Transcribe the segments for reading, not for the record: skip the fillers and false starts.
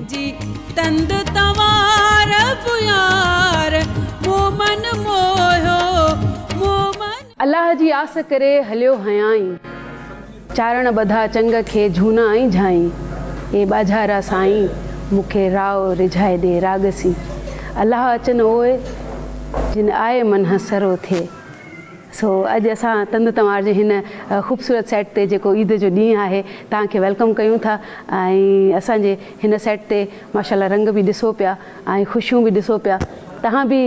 जी तंद तवार पुयार मोमन मोयो मोमन। अल्लाह जी आस करे हलियो हयाई, चारण बधा चंग खे झूना आई झाई। ए बाझारा साईं मुखे राव रिझाए दे रागसी। अल्लाह अचन ओए जिन आए मन हसरो थे। सो अॼु असां तंद तवार जे हिन ख़ूबसूरत सेट ते जेको ईद जो ॾींहुं आहे तव्हांखे वेलकम कयूं था। ऐं असांजे हिन सेट ते माशाल्लाह रंग बि ॾिसो पिया ऐं ख़ुशियूं बि ॾिसो पिया। तव्हां बि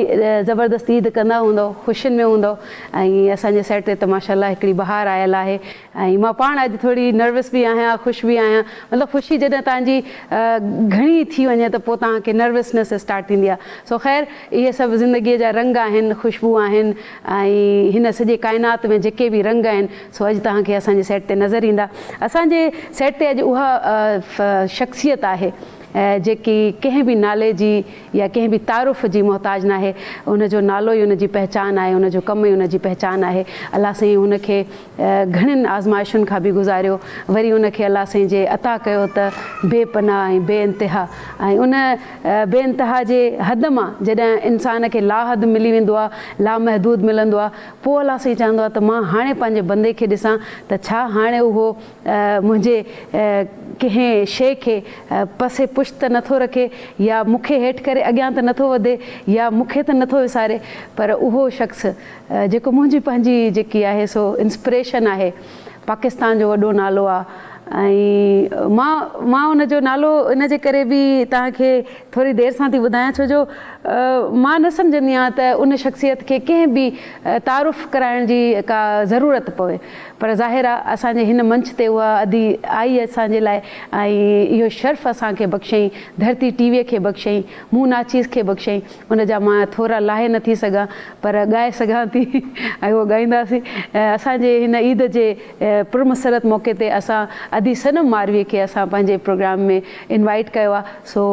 ज़बरदस्त ईद कंदा हूंदव, ख़ुशियुनि में हूंदव। ऐं असांजे सेट ते त माशाल्लाह हिकिड़ी बहार आयल आहे। ऐं मां पाण अॼु थोरी नर्वस बि आहियां, ख़ुशि बि आहियां। मतिलबु ख़ुशी जॾहिं तव्हांजी घणी थी वञे त पोइ तव्हांखे नर्वसनेस स्टार्ट थींदी आहे। सो ख़ैर इहे सभु ज़िंदगीअ जा रंग आहिनि, ख़ुशबू आहिनि। ऐं हिन सॼे काइनात में जेके बि रंग आहिनि सो अॼु तव्हांखे असांजे सेट ते नज़र ईंदा। असांजे सेट ते अॼु उहा शख़्सियत आहे जेकी कंहिं बि नाले जी या कंहिं बि तारुफ़ जी मोहताज न आहे। उनजो नालो ई उनजी पहचान आहे, उनजो कमु ई उनजी पहचान आहे। अल्लाह साईं उनखे घणनि आज़माइशुनि खां बि गुज़ारियो, वरी उनखे अल्लाह साईं जे अता कयो त बेपनाह ऐं बेइंतिहा। ऐं उन बेइंतिहा जे हद मां जॾहिं इंसान खे लाहद मिली वेंदो आहे, लामहदूद मिलंदो आहे, पोइ अल्लाह साईं चवंदो आहे त मां हाणे पंहिंजे बंदे खे ॾिसां त छा हाणे उहो मुंहिंजे कंहिं शइ खे पसे पुश त नथो रखे, या मूंखे हेठि करे अॻियां त नथो वधे, या मूंखे त नथो विसारे। पर उहो शख़्स जेको मुंहिंजी पंहिंजी जेकी आहे सो इंस्पिरेशन आहे, पाकिस्तान जो वॾो नालो आहे। ऐं मां उनजो नालो इन जे करे बि तव्हांखे थोरी देरि सां थी ॿुधायां, छो जो मां न सम्झंदी आहियां त उन शख़्सियत खे कंहिं बि तारुफ़ कराइण जी का ज़रूरत पवे। पर ज़ाहिर आहे असांजे हिन मंच ते उहा अदी आई असांजे लाइ। ऐं इहो शर्फ़ असांखे बख़्शई, धरती टीवीअ खे बख़्शई, मूं नाचीज़ खे बख़्शई। उनजा मां थोरा लाहे नथी सघां पर ॻाए सघां थी ऐं उहो ॻाईंदासीं। असांजे हिन ईद जे पुरमसरत मौक़े ते असां अदी सनम मारवीअ खे असां पंहिंजे प्रोग्राम में इनवाइट कयो आहे। सो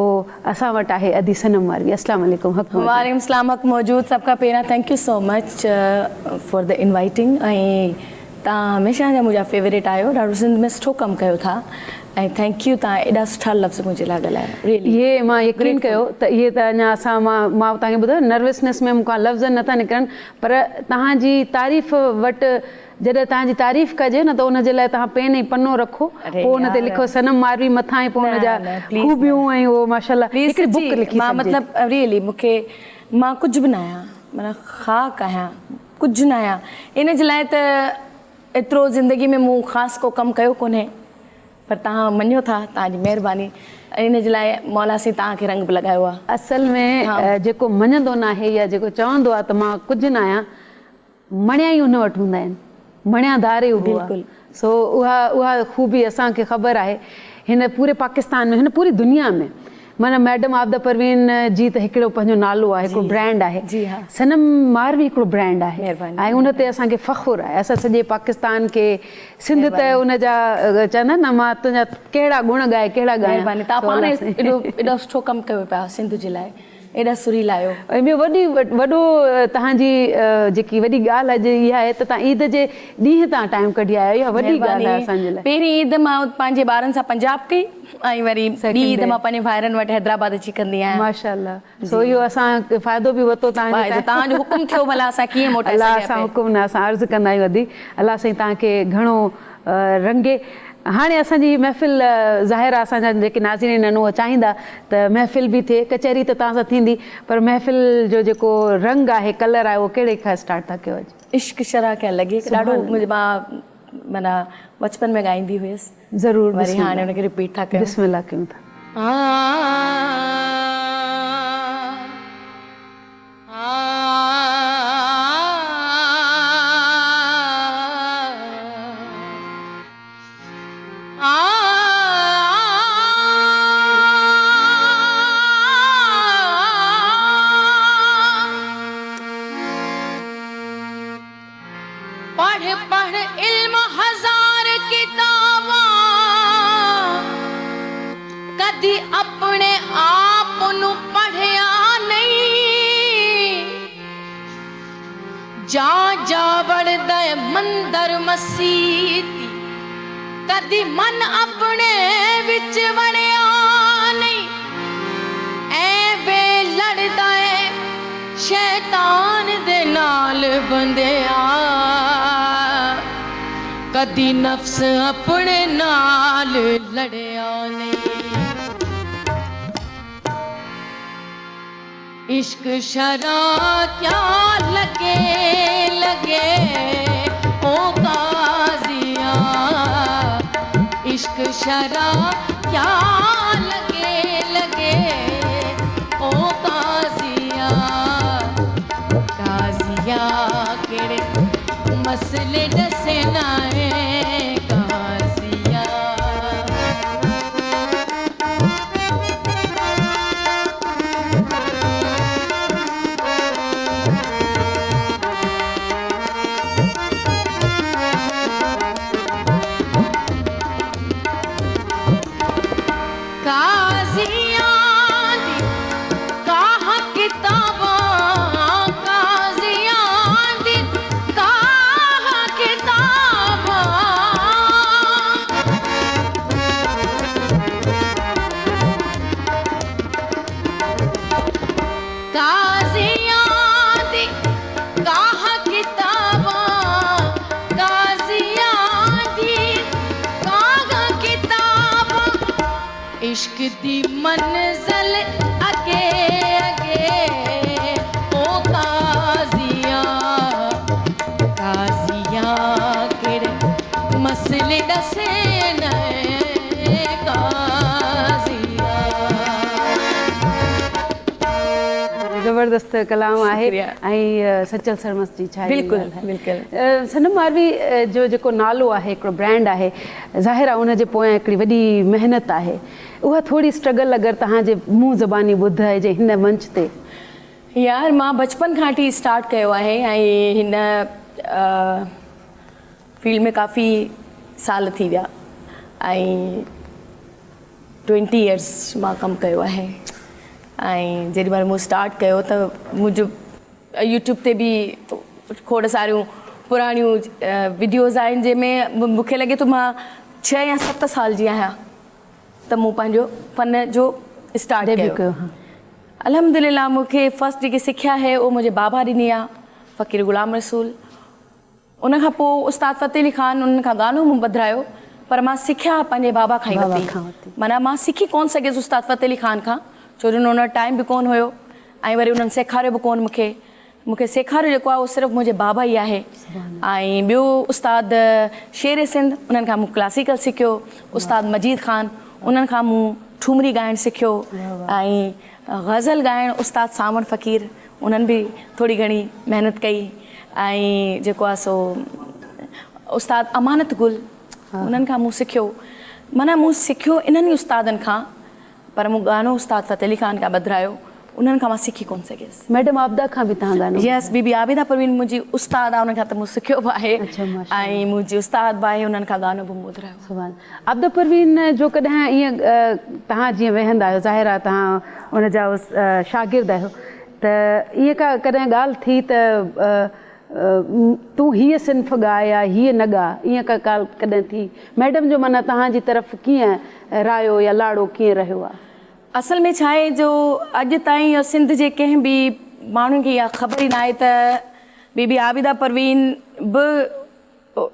असां वटि आहे अदी सनम मारवी। अस्सलाम वालेकुम। वालेकुम सलाम। हक़ मौजूद। सभ खां पहिरियां thank you so much for the inviting. ऐं तव्हां हमेशह जा मुंहिंजा फेवरेट आहियो, ॾाढो सिंध में सुठो कमु कयो था। ऐं थैंक यू, तव्हां एॾा सुठा लफ़्ज़ मुंहिंजे लाइ ॻाल्हायो। इहे मां यकीन कयो त इहे त अञा असां मां तव्हांखे ॿुधायो नर्वसनेस में मूंखां लफ़्ज़ नथा निकिरनि, पर तव्हांजी तारीफ़ वटि जॾहिं तव्हांजी तारीफ़ कजे न त उनजे लाइ तव्हां पेन ऐं पनो रखो, पोइ उन ते लिखो सनम मारवी मथां ऐं पोइ उनजा ख़ूबियूं ऐं उहो माशाल्लाह हिकिड़ी बुक लिखी। मां मतिलबु रियली मूंखे मां कुझु बि न आहियां, माना ख़ाक आहियां, कुझु न आहियां। इन जे लाइ त एतिरो ज़िंदगी में मूं ख़ासि को कमु कयो कोन्हे, पर तव्हां मञियो था, तव्हांजी महिरबानी। इन जे लाइ मौला साईं तव्हांखे रंग बि लॻायो आहे। असल में जेको मञंदो न आहे या जेको चवंदो आहे त मां कुझु न आहियां, मणिया ई उन वटि हूंदा आहिनि, मणियादार ई हूंदो आहे। सो उहा ख़ूबी असांखे ख़बर आहे हिन पूरे पाकिस्तान में, हिन पूरी दुनिया में। माना मैडम आबदा परवीन जी त हिकिड़ो पंहिंजो नालो आहे, हिकिड़ो ब्रांड आहे। सनम मारवी हिकिड़ो ब्रांड आहे ऐं उन ते असांखे फ़ख़ुरु आहे। असां सॼे पाकिस्तान खे सिंध त उनजा चवंदा न मां तुंहिंजा कहिड़ा गुण ॻाए कहिड़ा ॻाए। तव्हां पाण एॾो सुठो कमु कयो पिया सिंध जे लाइ, एॾा सुरीला आहियो। ऐं ॿियो वॾो तव्हांजी जेकी वॾी ॻाल्हि अॼु इहा आहे त तव्हां ईद जे ॾींहुं तव्हां टाइम कढी आया आहियो, इहा वॾी ॻाल्हि आहे असांजे लाइ। पहिरीं ईद मां पंहिंजे ॿारनि सां पंजाब कई ऐं वरी ॿी ईद मां पंहिंजे भाइरनि वटि हैदराबाद अची कंदी आहियां। माशाल्लाह। सो इहो असां फ़ाइदो बि वरितो तव्हांजो हुकुम थियो, भला असां कीअं मोटाए अलाह सां हुकुम न असां अर्ज़ु कंदा आहियूं अदी अलाह साईं तव्हांखे घणो रंगे। हाणे असांजी महफ़िल ज़ाहिर आहे असांजा जेके नाज़रीन आहिनि उहे चाहींदा त महफ़िल बि थिए, कचहरी त तव्हां सां थींदी, पर महफ़िल जो जेको रंग आहे, कलर आहे, उहो कहिड़े खां स्टार्ट था कयो? इश्क शरा क्या लॻे ॾाढो मां माना बचपन में ॻाईंदी हुयसि। ज़रूरु, वरी हाणे हुनखे रिपीट था कयूं। बिस्मिल्लाह कयूं था। पढ़ पढ़ इल्म हजार किताबां, कदी अपने आप नू पढ़िया नहीं। जा जा वड़दा मंदर मसीत, कदी मन अपने विच वड़िया नहीं। बंदिया कदी नफ्स अपने नाल लड़िया नहीं। इश्क शरा क्या लगे लगे ओ काजिया, इश्क शरा क्या लगे लगे ओ काजिया। काजिया केड़े मसले दसना है काजिया। काजिया दी कहा किताबा, काजिया दी कहा किताबा। काजिया दी कहा किताबा, काजिया दी कहा किताबा। इश्क दी मंज़िल अगे अगे ओ काजिया, काजिया केड़े मसले दसे नए काजिया। ज़बरदस्त कलाम आहे शुक्रिया। ऐं सचल सरमस जी छा बिल्कुलु बिल्कुलु। सनम मारवी जो जेको नालो आहे, हिकिड़ो ब्रांड आहे, ज़ाहिर आहे उनजे पोयां हिकिड़ी वॾी महिनत आहे। उहा थोरी स्ट्रगल अगरि तव्हांजे मुंहुं ज़बानी ॿुधाइजे हिन मंच ते। यार मां बचपन खां वठी स्टार्ट कयो आहे ऐं हिन फील्ड में काफ़ी साल थी विया ऐं 20 इयर्स मां कमु कयो आहे। ऐं जेॾी महिल मूं स्टार्ट कयो त मुंहिंजो यूट्यूब ते बि खोड़ सारियूं पुराणियूं वीडियोज़ आहिनि जंहिंमें मूंखे लॻे थो मां 6 या 7 साल जी आहियां त मूं पंहिंजो फ़न जो स्टार्ट कयो। अल्हम्दुलिल्लाह मूंखे फर्स्ट जेकी सिखिया आहे उहो मुंहिंजे बाबा ॾिनी आहे, फ़क़ीर ग़ुलाम रसूल। उन खां पोइ उस्ताद फ़तेह अली ख़ान, उन्हनि खां गानो मूं ॿधायो, पर मां सिखिया पंहिंजे बाबा खां ई वरिती। माना मां सिखी कोन सघियसि उस्ताद फ़तेह अली ख़ान खां, छो जो उन टाइम बि कोन हुयो ऐं वरी उन्हनि सेखारियो बि कोन मूंखे सेखारियो जेको आहे उहो सिर्फ़ु मुंहिंजे बाबा ई आहे। ऐं ॿियो उस्ताद शेर सिंध, उन्हनि खां मूं क्लासिकल सिखियो। उस्ताद मजीद ख़ान, उन्हनि खां मूं ठुमरी ॻाइणु सिखियो। ऐं ग़ज़ल ॻाइणु उस्ताद सावण फ़क़ीर, उन्हनि बि थोरी घणी महिनत कई। ऐं जेको आहे सो उस्ताद अमानत गुल, उन्हनि खां मूं सिखियो। माना मूं सिखियो इन्हनि ई उस्तादनि खां, पर मूं गानो उस्ताद फ़तेह अली ख़ान खां ॿधायो, उन्हनि खां मां सिखी कोन सघियसि। मैडम आबिदा खां बि तव्हां गानो? यस, बीबी आबिदा परवीन मुंहिंजी उस्ताद आहे, उन्हनि खां त मूं सिखियो बि आहे ऐं मुंहिंजी उस्ताद बि आहे, उन्हनि खां गानो बि मूं ॿुधायो। सुभान। आबिदा परवीन जो कॾहिं ईअं तव्हां जीअं वेहंदा आहियो, ज़ाहिर आहे तव्हां उनजा शागिर्द आहियो, त ईअं का कॾहिं ॻाल्हि थी त तूं हीअ सिंफ़ ॻा या हीअ न ॻा, ईअं का ॻाल्हि कॾहिं थी? मैडम जो माना तव्हांजी तरफ़ कीअं रायो या लाड़ो कीअं रहियो आहे? असल में छा आहे जो अॼु ताईं सिंध जे कंहिं बि माण्हुनि खे इहा ख़बर ई न आहे त बीबी आबिदा परवीन बि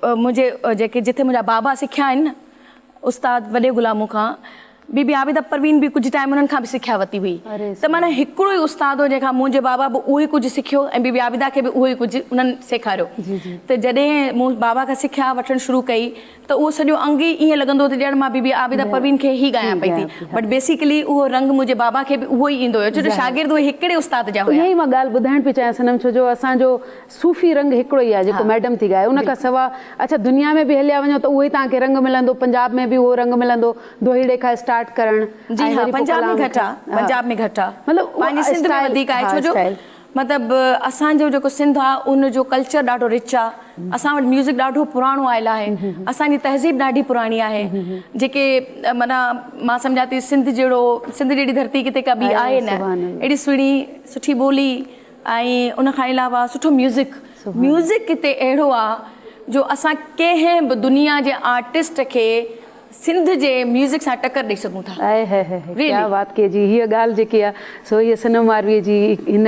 मुंहिंजे जेके जिथे मुंहिंजा बाबा सिखिया आहिनि न उस्ताद वॾे ग़ुलामों खां, बीबी आबिदा परवीन बि कुझु टाइम उन्हनि खां बि सिखिया वरिती हुई। त माना हिकिड़ो ई उस्ताद हो जंहिंखां मुंहिंजे बाबा बि उहो ई कुझु सिखियो ऐं बीबी आबिदा खे बि उहो ई कुझु उन्हनि सेखारियो। त जॾहिं मूं बाबा खां सिखिया वठणु शुरू कई त उहो सॼो अंग ई ईअं लॻंदो त ॼण मां बीबी आबिदा परवीन खे ई ॻायां पई थी, बट बेसिकली उहो रंग मुंहिंजे बाबा खे बि उहो ई ईंदो हुयो, छो जो शागिर्द उहे हिकिड़े उस्ताद जा हुया। इहा ई मां ॻाल्हि ॿुधाइण पई चाहियां सनम, छो जो असांजो सूफ़ी रंग हिकिड़ो ई आहे जेको मैडम थी ॻाए। उन खां सवाइ अच्छा दुनिया में बि हलिया वञो त उहो ई तव्हांखे रंग मिलंदो, पंजाब में बि उहो रंग मिलंदो, दोहीड़े खां स्टार्ट करणु। जी हाँ, पंजाब में घटि आहे, पंजाब में घटि आहे, मतिलबु पंहिंजी सिंध में वधीक आहे, छो जो मतिलबु असांजो जेको सिंध आहे उनजो कल्चर ॾाढो रिच आहे। असां वटि म्यूज़िक ॾाढो पुराणो आयल आहे, असांजी तहज़ीब ॾाढी पुराणी आहे, जेके माना मां सम्झां थी सिंध जहिड़ी धरती किथे का बि आहे न, एॾी सुठी ॿोली ऐं उन खां अलावा सुठो म्यूज़िक किथे अहिड़ो आहे जो असां कंहिं बि दुनिया जे आर्टिस्ट खे सिंध जे म्यूज़िक सां टक्कर ॾेई सघूं था। आहे क्या बात कई जी। हीअ ॻाल्हि जेकी आहे सो हीअ सनम मारवीअ जी हिन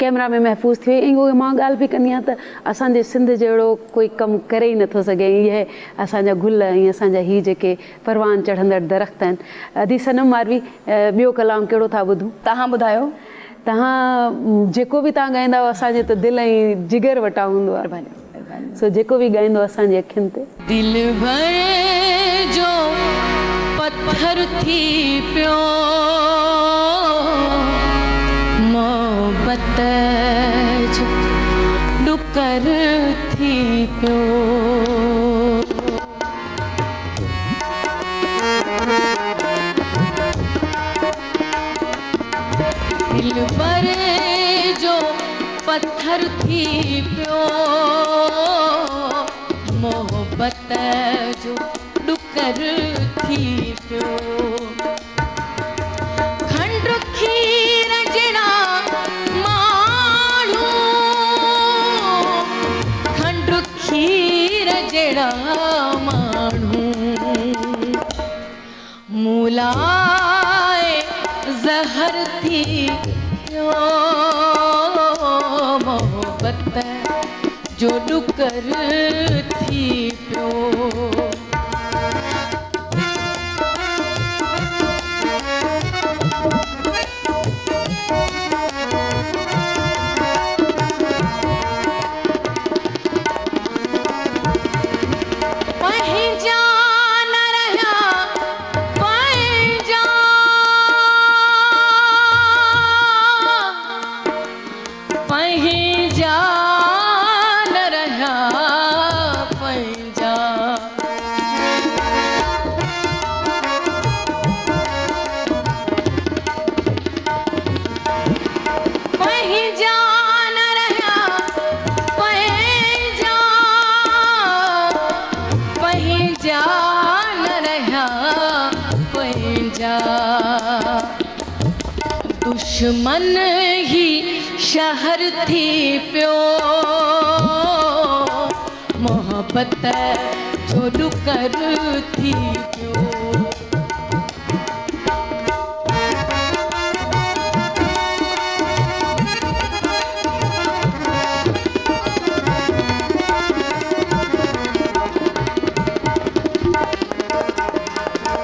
कैमरा में महफ़ूज़ थी वई। ऐं उहो मां ॻाल्हि बि कंदी आहियां त असांजे सिंध जहिड़ो कोई कमु करे ई नथो सघे। इहे असांजा गुल ऐं असांजा हीअ जेके परवान चढ़ंदड़ दरख़्त आहिनि। अदी सनम मारवी, ॿियो कलाम कहिड़ो था ॿुधूं? तव्हां ॿुधायो। तव्हां जेको बि तव्हां ॻाईंदा असांजे त दिलि ऐं जिगर वटां हूंदो आहे। सो जेको बि ॻाईंदो असांजी अखियुनि ते। दिल भर जो पत्थर थी पियो मोहब्बत जो डुकर थी पियो दिल भर जो पत्थर थी पियो मोहब्बत जो डुकर थी पियो खंड खीर जड़ा माण्हू खंड खीर जड़ा माण्हू मूलाए ज़हर थी पियो मोहब्बत जो डुकर थी पियो पंहिंजा न रहिया पंहिंजा पंहिंजा न रहिया पंहिंजा पंहिंजा न रहिया पंहिंजा पंहिंजा न रहिया पंहिंजा दुश्मन ही शहर थी पियो मोहब्बत जो डुकर थी पियो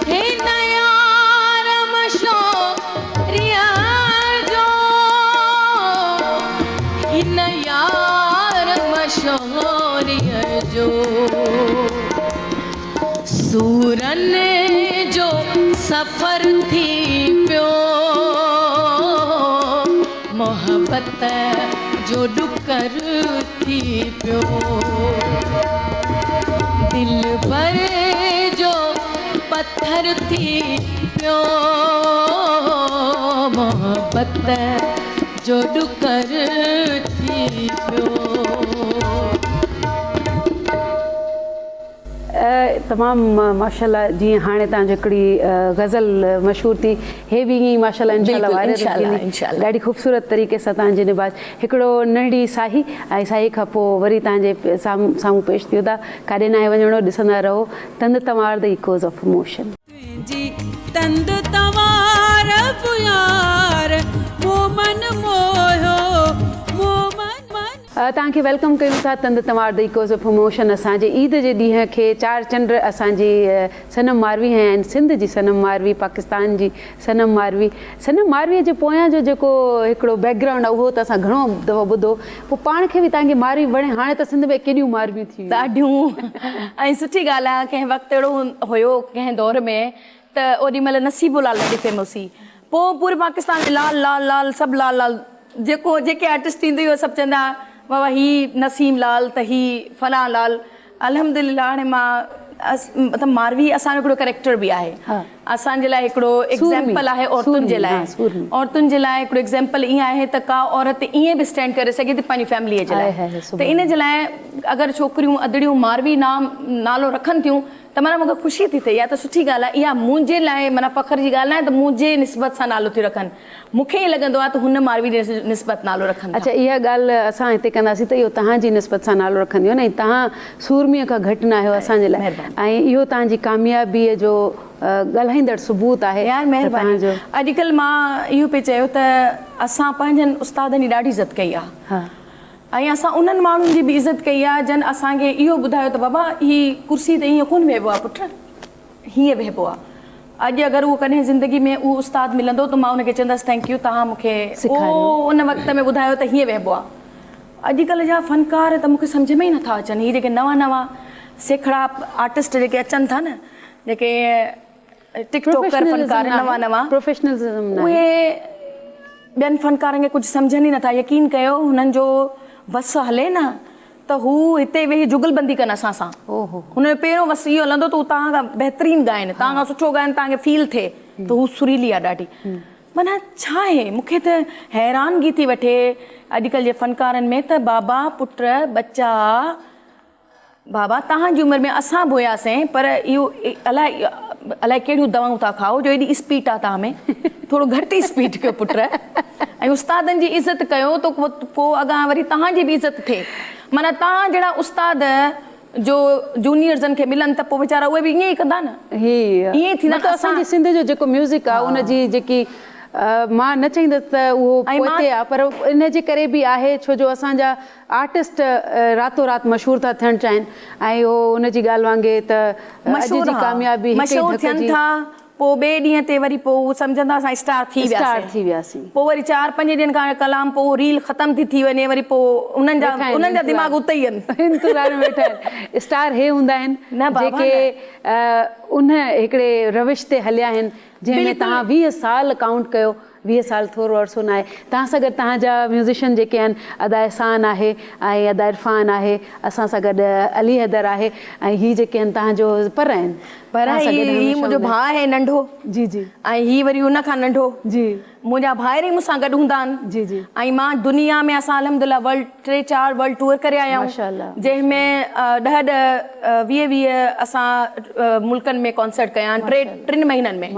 हे नया रमशो रिया जो हिन यार मशोरिया जो सूरन जो सफ़र थी पियो मोहब्बत जो डुकर थी पियो दिल भर जो पत्थर थी पियो मोहब्बत जो डुकर थी पियो तमामु माशाल्लाह जीअं हाणे तव्हांजो हिकिड़ी गज़ल मशहूरु थी हे बि ईअं ई माशाल्लाह इंशाल्लाह वायरल थींदी ॾाढी ख़ूबसूरत तरीक़े सां तव्हांजे निबाज हिकिड़ो नंढड़ी साही ऐं साही खां पोइ वरी तव्हांजे साम्हूं पेश थियो था काॾे नाहे वञिणो ॾिसंदा रहो तंद तवार द इकोज़ ऑफ इमोशन तंद तवार यार मोमन मोयो मोमन तव्हांखे वेलकम कयूं था तंद तवार द इकोज़ ऑफ इमोशन असांजे ईद जे ॾींहं खे चार चंड असांजी सनम मारवी आहिनि सिंध जी सनम मारवी पाकिस्तान जी सनम मारवीअ जे पोयां जो जेको हिकिड़ो बैकग्राउंड आहे उहो त असां घणो दफ़ो ॿुधो पोइ पाण खे बि तव्हांखे मारवी वणे हाणे त सिंध में केॾियूं मारवियूं थी ॾाढियूं ऐं सुठी ॻाल्हि आहे कंहिं वक़्तु अहिड़ो हुयो कंहिं दौर में त ओॾी महिल नसीबो लाल ॾाढी फेमस हुई पोइ पूरे पाकिस्तान में लाल लाल लाल सभु लाल लाल जेके आर्टिस्ट ईंदी हुई सभु चवंदा बाबा ही नसीम लाल त ही फलां लाल अल्हम्दुलिल्लाह हाणे मां मतिलबु मारवी असांजो हिकिड़ो कैरेक्टर बि आहे असांजे लाइ हिकिड़ो एग्ज़ाम्पल आहे औरतुनि जे लाइ हिकिड़ो एग्ज़ाम्पल ईअं आहे त का औरत ईअं बि स्टैंड करे सघे थी पंहिंजी फैमिलीअ जे लाइ त इन जे लाइ अगरि छोकिरियूं अदड़ियूं मारवी नालो रखनि थियूं त माना मूंखे ख़ुशी थी थिए या त सुठी ॻाल्हि आहे इहा मुंहिंजे लाइ माना फ़ख़्र जी ॻाल्हि आहे त मुंहिंजे निस्बत सां नालो थी रखनि मूंखे ईअं लॻंदो आहे त हुन मारवी जे निस्बत नालो रखनि अच्छा इहा ॻाल्हि असां हिते कंदासीं त इहो तव्हांजी निस्बत सां नालो रखंदियूं न तव्हां सूरमीअ खां घटि न आहियो असांजे लाइ ऐं इहो तव्हांजी कामयाबीअ जो ॻाल्हाईंदड़ सबूत आहे यार महिरबानी अॼुकल्ह मां इहो पियो चयो त असां पंहिंजनि उस्तादनि जी ॾाढी इज़त कई आहे हा ऐं असां उन्हनि माण्हुनि जी बि इज़त कई आहे जन असांखे इहो ॿुधायो त बाबा हीअ कुर्सी ते ईअं कोन वेहबो आहे पुटु हीअं वेहबो आहे अॼु अगरि उहो कॾहिं ज़िंदगी में उहो उस्ताद मिलंदो त मां उनखे चवंदसि थैंक यू तव्हां मूंखे उन वक़्त में ॿुधायो त हीअं वेहबो आहे अॼुकल्ह जा फ़नकार त मूंखे सम्झ में ई नथा अचनि हीअ जेके नवां नवां सेखड़ा आर्टिस्ट जेके अचनि था न जेके टिकटॉकर फ़नकार नवां नवां प्रोफेशनलिज़म उहे ॿियनि फ़नकारनि खे कुझु सम्झनि ई नथा यकीन कयो हुननि जो वस हले न त हू हिते वेही जुगलबंदी कनि असां सां हुन जो पहिरियों वस इहो हलंदो त हू तव्हां खां बहितरीनु ॻाइनि तव्हां खां सुठो ॻाइनि तव्हांखे फील थिए त हू सुरीली आहे ॾाढी माना छा आहे मूंखे त हैरानगी थी वठे अॼुकल्ह जे फ़नकारनि में त बाबा पुट बच्चा बाबा तव्हांजी उमिरि में असां बि हुयासीं पर इहो अलाए कहिड़ियूं दवाऊं था खाओ जो एॾी स्पीड आहे तव्हां में थोरो घटि ई स्पीड कयो पुट ऐं उस्तादनि जी इज़त कयो त पोइ अॻां वरी तव्हांजी बि इज़त थिए माना तव्हां जहिड़ा उस्ताद जो जूनियर्सनि खे मिलनि त पोइ वीचारा उहे बि ईअं ई कंदा न ईअं ई थींदा असांजी सिंध जो जेको म्यूज़िक आहे उनजी जेकी मां न चईंदसि त उहो पोइते आहे पर इन जे करे बि आहे छो जो असांजा आर्टिस्ट रातो राति मशहूरु था थियणु चाहिनि ऐं उहो उनजी ॻाल्हि वांगुरु त अॼु जी कामयाबी मशहूरु थियनि था पोइ ॿिए ॾींहं ते वरी पोइ सम्झंदा असां स्टार थी वियासीं पोइ वरी 4-5 ॾींहंनि खां कलाम पोइ रील ख़तमु थी वञे वरी पोइ उन्हनि जा दिमाग़ उते ई आहिनि इंतज़ार में वेठा आहिनि स्टार हे हूंदा आहिनि जेके उन हिकिड़े रविश ते हलिया आहिनि जंहिंमें तव्हां 20 साल काउंट कयो 20 साल थोरो अर्सो न आहे तव्हां सां गॾु तव्हांजा म्यूज़िशियन जेके आहिनि अदा एहसान आहे ऐं अदा इरफान आहे असां सां गॾु अली हैदर आहे ऐं हीअ जेके आहिनि तव्हांजो पर आहिनि पर हीअ मुंहिंजो भाउ आहे नंढो जी जी ऐं हीअ वरी हुन खां नंढो जी मुंहिंजा भाइर ई मूंसां गॾु हूंदा आहिनि जी जी ऐं मां दुनिया में असां अलहमदिल्ला 3-4 वर्ल्ड टूर करे आया आहियूं जंहिंमें 10-20 असां मुल्कनि में कॉन्सर्ट कया आहिनि 3 महीननि में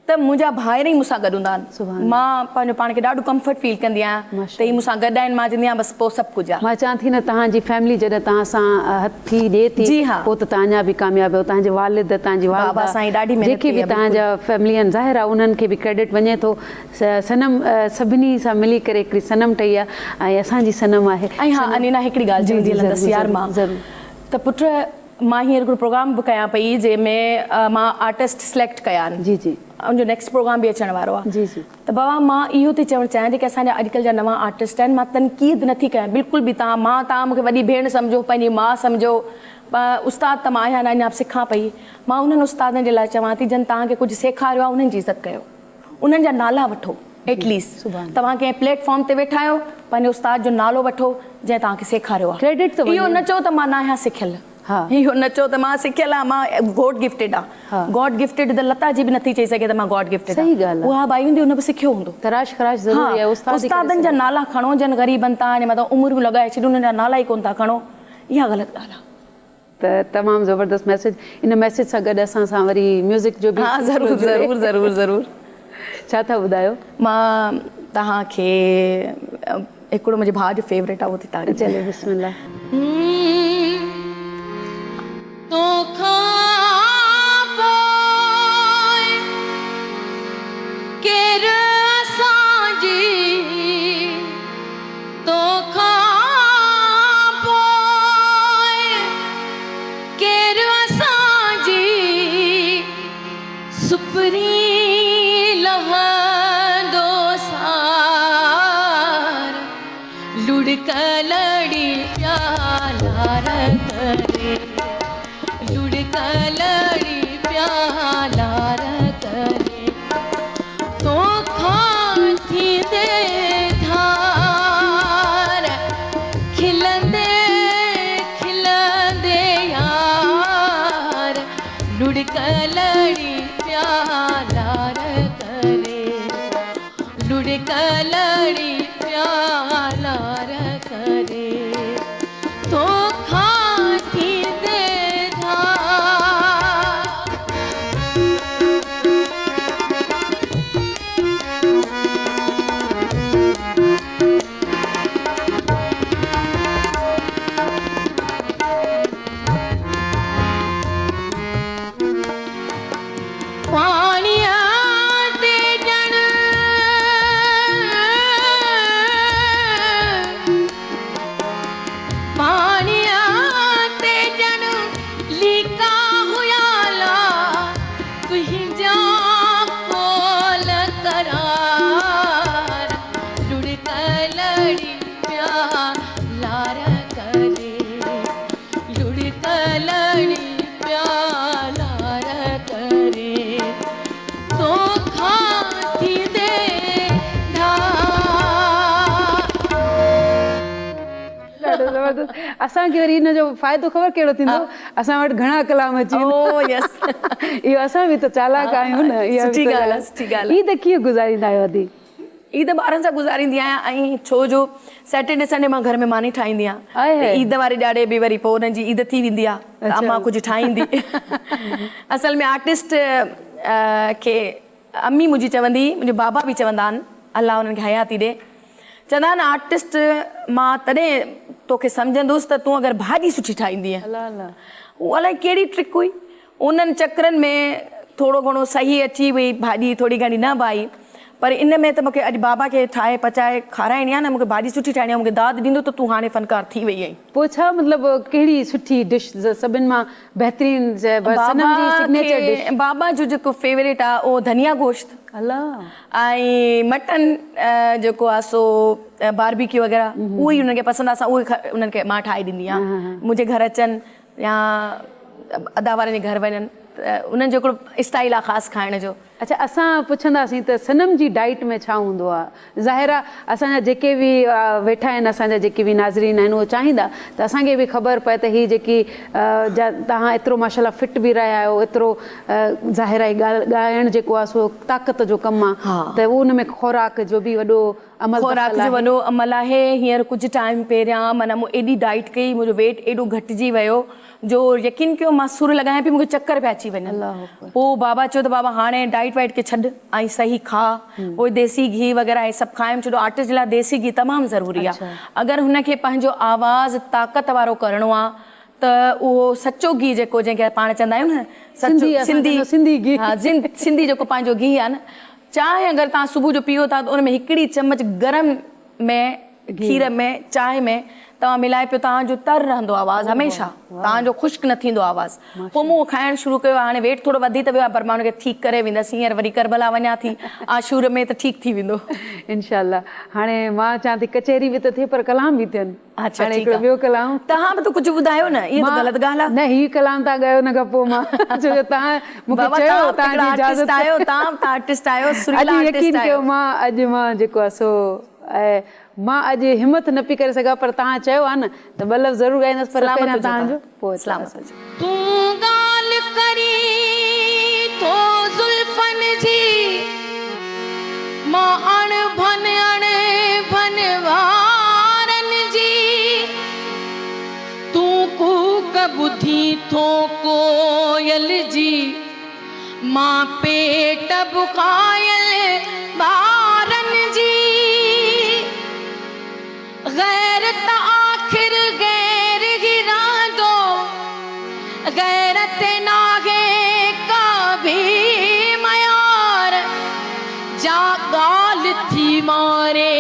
त मुंहिंजा भाइर ई मूंसां गॾु हूंदा आहिनि मां पंहिंजो पाण खे ॾाढो कंफर्ट फील कंदी आहियां त हीअ मूंसां गॾु आहिनि मां चवंदी आहियां बसि पोइ सभु कुझु आहे मां चवां थी न तव्हांजी फैमिली जॾहिं तव्हां सां हथी ॾिए थी जी हा पोइ त तव्हां अञा बि कामयाबु आहियो तव्हांजे वालिद तव्हांजी वालिदा जेके बि तव्हांजा फैमिली आहिनि ज़ाहिर आहे उन्हनि खे बि क्रेडिट वञे थो सनम सभिनी सां मिली करे हिकिड़ी सनम ठही आहे ऐं असांजी सनम आहे ऐं हा अनीना हिकिड़ी ॻाल्हि जी यार मां ज़रूरु त पुट मां हींअर हिकिड़ो प्रोग्राम बि कयां पई जंहिंमें मां आर्टिस्ट सिलेक्ट कया आहिनि जी जी मुंहिंजो नेक्स्ट प्रोग्राम बि अचण वारो आहे जी जी त बाबा मां इहो थी चवणु चाहियां जेके असांजा अॼुकल्ह जा नवां आर्टिस्ट आहिनि मां तनक़ीद नथी कयां बिल्कुलु बि तव्हां मूंखे वॾी भेण सम्झो पंहिंजी माउ सम्झो उस्ताद त मां आहियां न अञा सिखां पई मां उन्हनि उस्तादनि जे लाइ चवां थी जन तव्हांखे कुझु सेखारियो आहे उन्हनि जी इज़त कयो उन्हनि जा नाला वठो एटलीस्ट तव्हां कंहिं प्लेटफॉर्म ते वेठा आहियो पंहिंजे उस्ताद जो नालो वठो जंहिं तव्हांखे सेखारियो आहे क्रेडिट इहो न चओ त मां न आहियां सिखियल इहो न चओ त मां सिखियल आहियां मां गॉड गिफ्टेड आहे गॉड गिफ्टेड त लता जी बि नथी चई सघे त मां गॉड गिफ्टेड सही ॻाल्हि आहे उहा भाई हूंदी उन बि सिखियो हूंदो तराश खराश ज़रूरी आहे उस्तादनि जा नाला खणो जन ग़रीबनि तां मतिलबु उमिरि बि लॻाए छॾियो उन्हनि जा नाला ई कोन था खणो इहा ग़लति ॻाल्हि आहे त तमामु ज़बरदस्त मैसेज इन मैसेज सां गॾु असां सां वरी म्यूज़िक जो बि हा ज़रूरु ज़रूरु ज़रूरु ज़रूरु छा था ॿुधायो मां तव्हांखे हिकिड़ो मुंहिंजे भाउ जो फेवरेट आहे उहो थी तारीफ़ चलो बिस्मिल्लाह तोखां पोइ केरु असांजी तोखां पोइ केरु असांजी सुपरी लहंदो सार लुड़क लड़ी प्याला करे लड़ी प्याला करे तो खाती दे धार खिलंदे खिलंदे यार लुड़क लड़ी प्याला करे लुड़क लड़ी प्याला करे तो खाती दे धार ज़बरदस्त। असांखे वरी हिन जो फ़ाइदो ख़बर कहिड़ो थींदो, असां वटि घणा कलाम अची ओ यस इहो असां बि त चालाक आहियूं न। इहा सुठी ॻाल्हि आहे, सुठी ॻाल्हि ईद कीअं गुज़ारींदा आहियो अदी? ईद ॿारनि सां गुज़ारींदी आहियां, ऐं छो जो सैटरडे संडे मां घर में मानी ठाहींदी आहियां, ईद वारे ॾाॾे बि वरी पोइ हुननि जी ईद थी वेंदी आहे, अम्मा कुझु ठाहींदी। असल में आर्टिस्ट खे अम्मी मुंहिंजी चवंदी, मुंहिंजे बाबा बि चवंदा आहिनि, अलाह हुननि खे हयाती ॾे, चवंदा आहिनि आर्टिस्ट मां तॾहिं तोखे सम्झंदुसि त तूं अगरि भाॼी सुठी ठाहींदीअ। उहा अलाए कहिड़ी ट्रिक हुई, उन्हनि चकरनि में थोरो घणो सही अची वई, भाॼी थोरी घणी न भाई, पर इन में त मूंखे अॼु बाबा खे ठाहे पचाए खाराइणी आहे न, मूंखे भाॼी सुठी ठाहिणी आहे, मूंखे दाद ॾींदो त तूं हाणे फनकार थी वई आहीं। पोइ छा मतिलबु कहिड़ी सुठी डिश सभिनि मां बहितरीनु बाबा जो जेको फेवरेट आहे उहो धनिया गोश्त, ऐं मटन जेको आहे सो बारबीक्यू वग़ैरह उहो ई उन्हनि खे पसंदि आहे, उहे उन्हनि खे मां ठाहे ॾींदी आहियां। मुंहिंजे घर अचनि या अदा वारनि जे घर वञनि त उन्हनि जो हिकिड़ो स्टाइल आहे ख़ासि खाइण जो। अच्छा, असां पुछंदासीं त सनम जी डाइट में छा हूंदो आहे? ज़ाहिर आहे असांजा जेके बि वेठा आहिनि, असांजा जेके बि नाज़रीन आहिनि, उहे चाहींदा त असांखे बि ख़बर पए त हीअ जेकी तव्हां एतिरो माशाल्लाह फिट बि रहिया आहियो, एतिरो ज़ाहिर आहे ॻाइणु जेको आहे सो ताक़त जो कमु आहे, त उहो उन में खुराक जो बि वॾो अमल, खुराक जो वॾो अमल आहे। हींअर कुझु टाइम पहिरियां माना मूं एॾी डाइट कई, मुंहिंजो वेट एॾो घटिजी वियो जो यकीन कयो मां सुर लॻायां पई मूंखे चक्कर पिया अची वञनि। पोइ बाबा चयो त बाबा हाणे डाइट वाइट खे छॾ ऐं सही खा, पोइ देसी घी वग़ैरह हे सभु खाइमि, छो जो आर्टिस्ट जे लाइ देसी घी तमामु ज़रूरी आहे। अगरि हुनखे पंहिंजो आवाज़ु ताक़त वारो करिणो आहे त उहो सचो घी जेको जंहिंखे पाण चवंदा आहियूं न, सिंधी जेको पंहिंजो घी आहे न, चांहि अगरि तव्हां सुबुह जो पीओ था त उन में हिकिड़ी चम्मच गरम में खीर में चांहि में तव्हां मिलाए पियो, तव्हांजो तर रहंदो आवाज़ु हमेशह, तव्हांजो ख़ुश्क न थींदो आवाज़ु। पोइ मूं खाइणु शुरू कयो, हाणे वेट थोरो वधी त वियो आहे, पर मां हुनखे ठीकु करे वेंदसि। हींअर वरी करबला वञा थी आशूर में, त ठीकु थी वेंदो इंशाल्लाह। हाणे मां चवां थी कचहरी बि त थिए पर कलाम बि थियनि। हाणे हिकिड़ो ॿियो कलाम तव्हां बि त कुझु ॿुधायो न, इहा त ग़लति ॻाल्हि आहे न, हीउ कलाम तव्हां ॻायो न खां पोइ मां छो जो तव्हां मूंखे चयो तव्हांजी इजाज़त आयो, तव्हां आर्टिस्ट आहियो, यकीन कयो मां जेको आहे सो मां अॼु हिमत न पई करे सघां, पर तव्हां चयो आहे न त ॿ लफ़्ज़ ज़रूरु ॻाईंदसि, पर पहिरियां तव्हांजो पोइ तूं ॻाल्हि करी तो ज़ुल्फ़न जी, मां अणभन वारनि जी, तूं कूक ॿुधी थो कोयल जी, मां पेट बुखायल ॿारनि जी, गैरत आखिर गैर गिरांदो, गैरत नागे का भी मयार, जा गाल थी मारे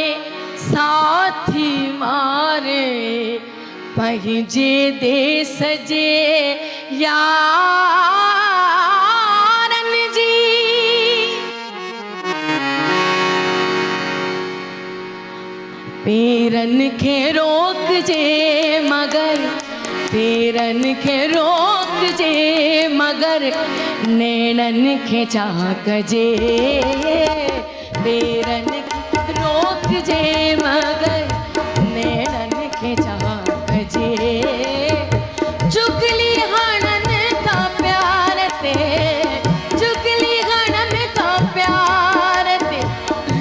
साथी मारे, पंहिंजे देश जे यारनि जी। पेरनि खे रोकजे मगर, पेरनि खे रोकजे मगर, नेणनि खे छा कजे, पेरनि खे रोकजे मगर, नेणनि खे छा कजे, चुगली हणनि था प्यार ते, चुगली हणनि था प्यार ते,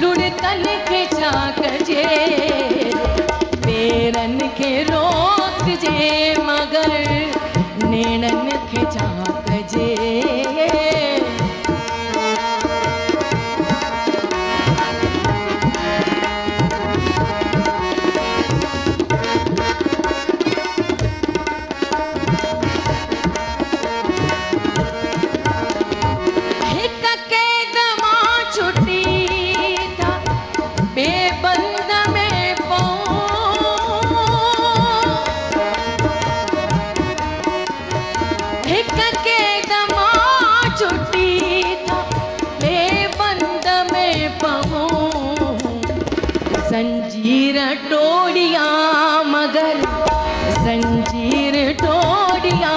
लुड़कनि खे छा कजे, पेरनि खे रोकजे मगर, नेणनि खे छा कजे। संजीर टोड़िया मगर, संजीर टोड़िया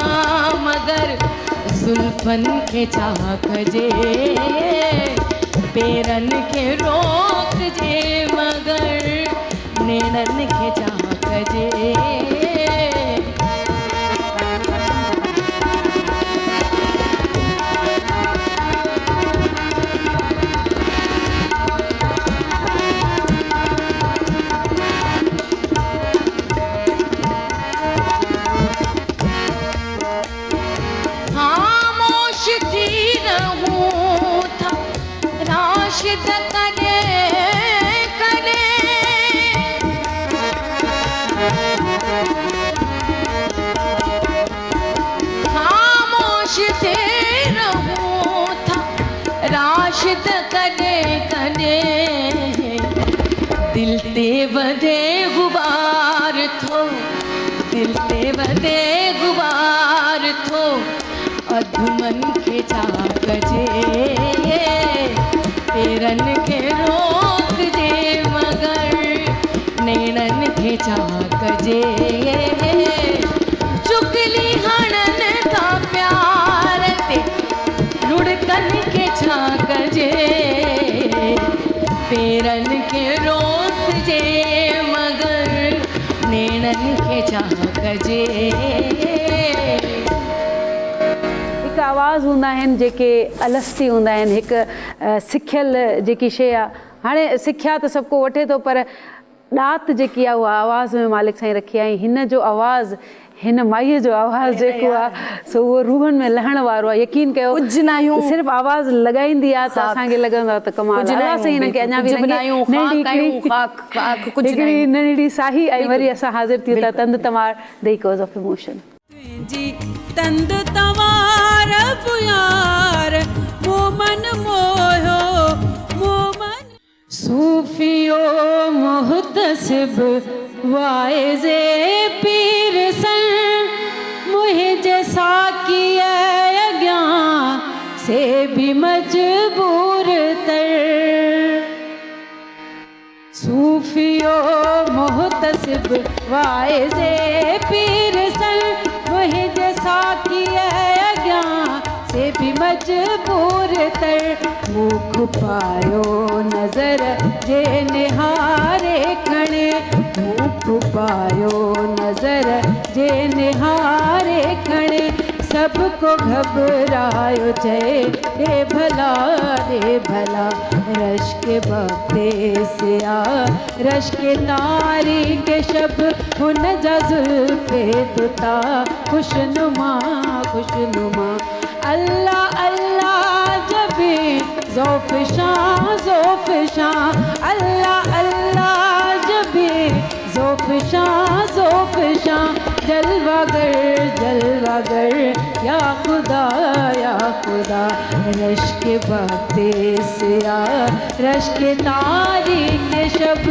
मगर, जुल्फन खे छा कजे, पेरनि खे रोकजे मगर, नेणनि खे छा कजे। वधे गुबार थो, दिल ते वधे गुबार थो, अधुमन खे छा कजे, पेरनि खे रोकजे मगर नेणनि खे छा कजे, चुगली हणनि था प्यार ते, लुड़कनि खे छा कजे, पेरनि खे रोकजे मगर नेणनि खे छा कजे। हिकु आवाज़ हूंदा आहिनि जेके अलस्ती हूंदा आहिनि, हिकु सिखियल जेकी शइ आहे। हाणे सिखिया त सभु को वठे थो, पर ॾात जेकी आहे उहा आवाज़ में मालिक साईं रखी आहे। हिन जो आवाज़, हिन माईअ जो आवाज़ जेको आहे सो उहो रूहनि में लहण वारो आहे। यकीन कयो, कुझु न आहियूं, सिर्फ़ु आवाज़ लॻाईंदी आहे त असांखे लॻंदो आहे त कमाल आहे। अलाह साईं हिनखे अञा बि हिकिड़ी नंढड़ी साही ऐं वरी असां हाज़िर थियूं था तंद तवार द कॉज़ ऑफ इमोशन। जी तंद तवार पुयार मोमन मोयो मोमन, सूफियो मुहतसिब वाइज़े पीर सन, मुझे साकी अॻियां से भी मजबूर तर, सूफियो मुहतसिब वाइज़े पीर सन, मुझे साकी अॻियां से भी मजबूर तर, मुख पायो नज़र जे निहारे खणे, मुख पायो नज़र जे निहारे खणे, सबको घबरायो चए दे भला रश के बक्ते से आ, रश के तारी के शब हुन जा जुल्फे दुता, खुशनुमा खुशनुमा, अल्लाह अल्लाह जबे ज़ोफ़िशां, अल्लाह अल्लाह जबे ज़ोफ़िशां, जलवागर या खुदा रश के बक्ते से आ, रश के तारीक के शब।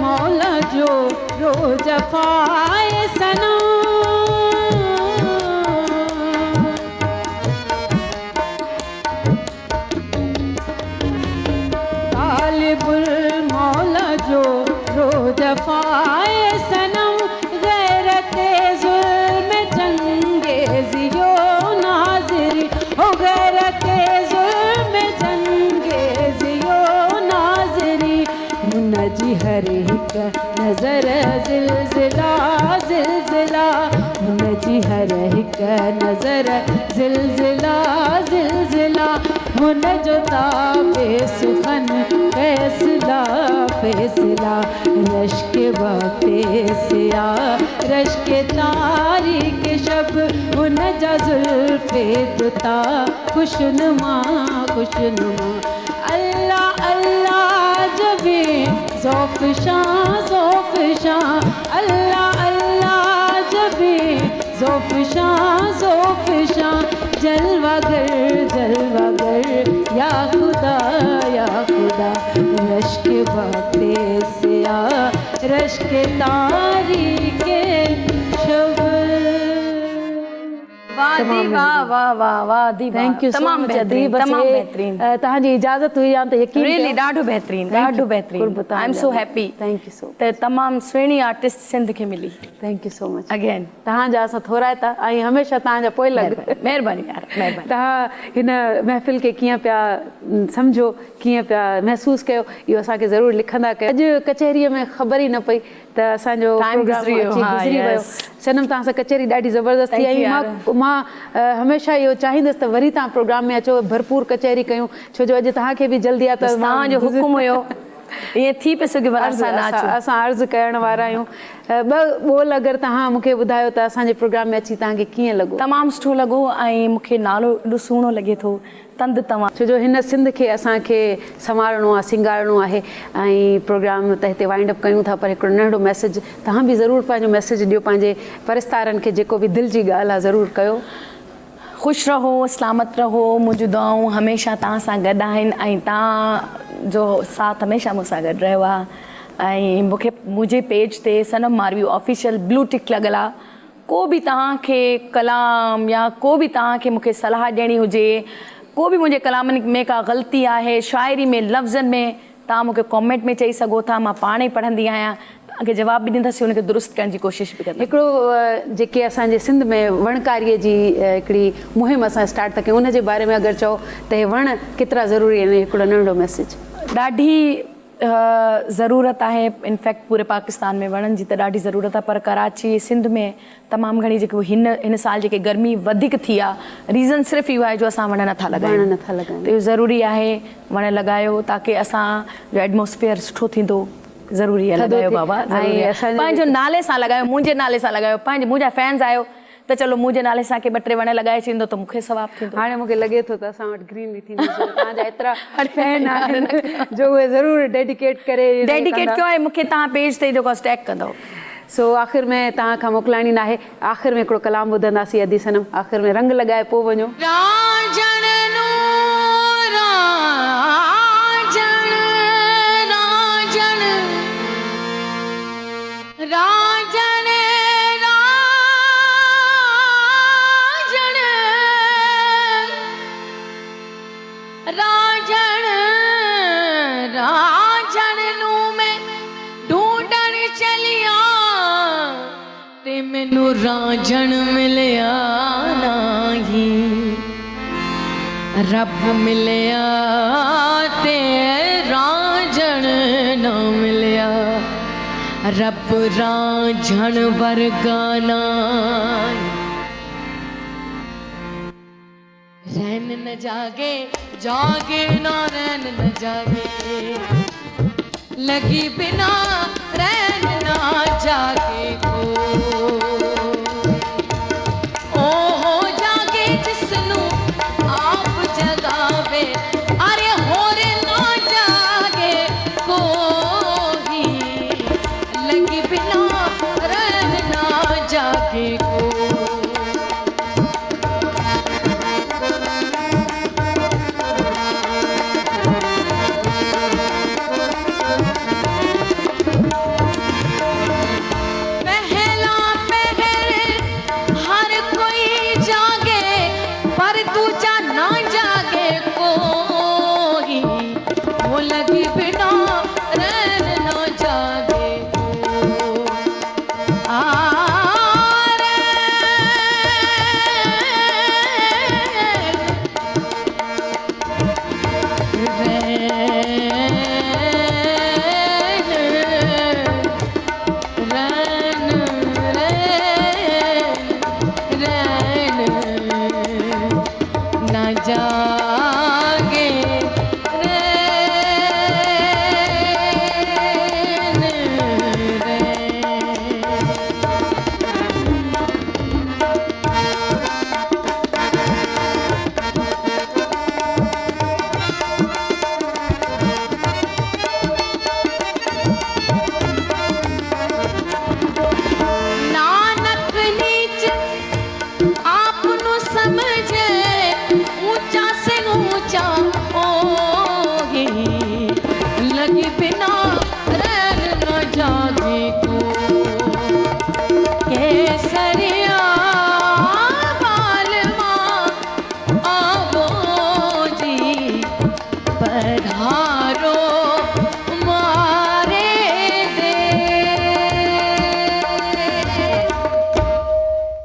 मौला जो रोज़फ़ाए सनम, तालिबुल मौला जो रोज़फ़ाए सनम, गैरते ज़ुल्म चंगेज़ियो नाज़िरी, ओ गैरते ज़ुल्म चंगेज़ियो नाज़िरी, हुन जी हर हिक नज़र ज़िलज़िला ज़िलज़िला, हुन जी हर हिक नज़र ज़िलज़िला ज़िलज़िला, हुन जो ताबे सुखन फ़ैसला फ़ैसला, रश के वक़्ते से आ, रश के तारीक शब, हुन जा ज़ुल्फ़े दुता, खुशनुमा खुशनुमा, अल्लाह अल्लाह जबे ज़ोफ़िशां, अल्लाह अल्लाह जबे ज़ोफ़िशां, जलवागर या खुदा रश के वक़्ते से आ, रश के तारीके शब। थैंक यू तमाम बेहतरीन, तमाम बेहतरीन, तव्हांजी इजाज़त हुई आहे त यकीन रियली ॾाढो बेहतरीन, ॾाढो बेहतरीन। I am so happy, thank you so त तमामु सुहिणी आर्टिस्ट सिंध खे मिली। Thank you so much again तव्हांजा असां थोराइता ऐं हमेशह तव्हांजा पोइ लॻ। महिरबानी यार, महिरबानी। तव्हां हिन महफ़िल खे कीअं पिया सम्झो, कीअं पिया महसूसु कयो, इहो असांखे ज़रूरु लिखंदा कयो। अॼु कचहरीअ में ख़बर ई न पई त असांजो गुज़री वियो। सनम तव्हां सां कचहरी ॾाढी ज़बरदस्त थी। ऐं मां हमेशह इहो चाहींदसि त वरी तव्हां प्रोग्राम में अचो, भरपूर कचहरी कयूं, छो जो अॼु तव्हांखे बि जल्दी आहे त तव्हांजो हुकुम हुयो, ईअं थी पियो सघे असां अर्ज़ु करण वारा आहियूं। ॿ ॿोल अगरि तव्हां मूंखे ॿुधायो त असांजे प्रोग्राम में अची तव्हांखे कीअं लॻो? तमामु सुठो लॻो ऐं मूंखे नालो एॾो सुहिणो लॻे थो तंद तव्हां। छो जो हिन सिंध खे असांखे संवारणो आहे, सिंगारणो आहे ऐं प्रोग्राम त हिते वाइंड अप कयूं था, पर हिकिड़ो नंढो मैसेज तव्हां बि ज़रूरु पंहिंजो मैसेज ॾियो पंहिंजे परस्तारनि खे, जेको बि दिलि जी ॻाल्हि आहे ज़रूरु कयो। ख़ुशि रहो, सलामत रहो, मुंहिंजूं दुआऊं हमेशह तव्हां सां गॾु आहिनि ऐं तव्हां जो साथ हमेशह मूंसां गॾु रहियो आहे। ऐं मूंखे मुंहिंजे पेज ते सनम मारवी ऑफिशियल ब्लू टिक लॻल आहे। को बि तव्हांखे कलाम या को बि तव्हांखे मूंखे सलाह ॾियणी हुजे, को बि मुंहिंजे कलामनि में का ग़लती आहे, शाइरी में, लफ़्ज़नि में, तव्हां मूंखे कॉमेंट में चई सघो था, मां पाण ई पढ़ंदी आहियां, तव्हांखे जवाब बि ॾींदसि, हुनखे दुरुस्त करण जी कोशिशि बि कंदी। हिकिड़ो जेके असांजे सिंध में वणकारीअ जी हिकिड़ी मुहिम असां स्टार्ट था कयूं, उनजे बारे में अगरि चओ त हे वण केतिरा ज़रूरी आहिनि, हिकिड़ो नंढो मैसेज। ॾाढी ज़रूरत आहे, इनफैक्ट पूरे पाकिस्तान में वणनि जी त ॾाढी ज़रूरत आहे, पर कराची सिंध में तमामु घणी जेके हिन साल जेके गर्मी वधीक थी आहे, रीज़न सिर्फ़ु इहो आहे जो असां वण नथा लॻायूं। त इहो ज़रूरी आहे, वण लॻायो ताकी असांजो एटमॉस्फेयर सुठो थींदो। ज़रूरी आहे लॻायो बाबा, पंहिंजो नाले सां लॻायो, मुंहिंजे नाले सां लॻायो, मुंहिंजा फैन्स आहियो त चलो मुंहिंजे नाले सां के 2-3 वण लॻाए छॾींदो त मूंखे सवाबु थींदो। हाणे मूंखे लॻे थो त असां वटि ग्रीन बि थींदी, तव्हांजा एतिरा फैन आहिनि जो उहे ज़रूरु डेडिकेट कयो आहे मूंखे, तव्हां पेज ते जेको टैग कंदव। सो आख़िर में तव्हां खां मोकिलाइणी न आहे, आख़िर में हिकिड़ो कलाम ॿुधंदासीं अदी सनम, आख़िर में रंग लॻाए पोइ वञो। मैनू राजन मिलिया नाही, रब मिलिया ते राजन न मिलिया, रब राजन वर्गा नाई। रैन न जागे जागे ना रैन न जागे, लगी बिना रैन ना जागे को।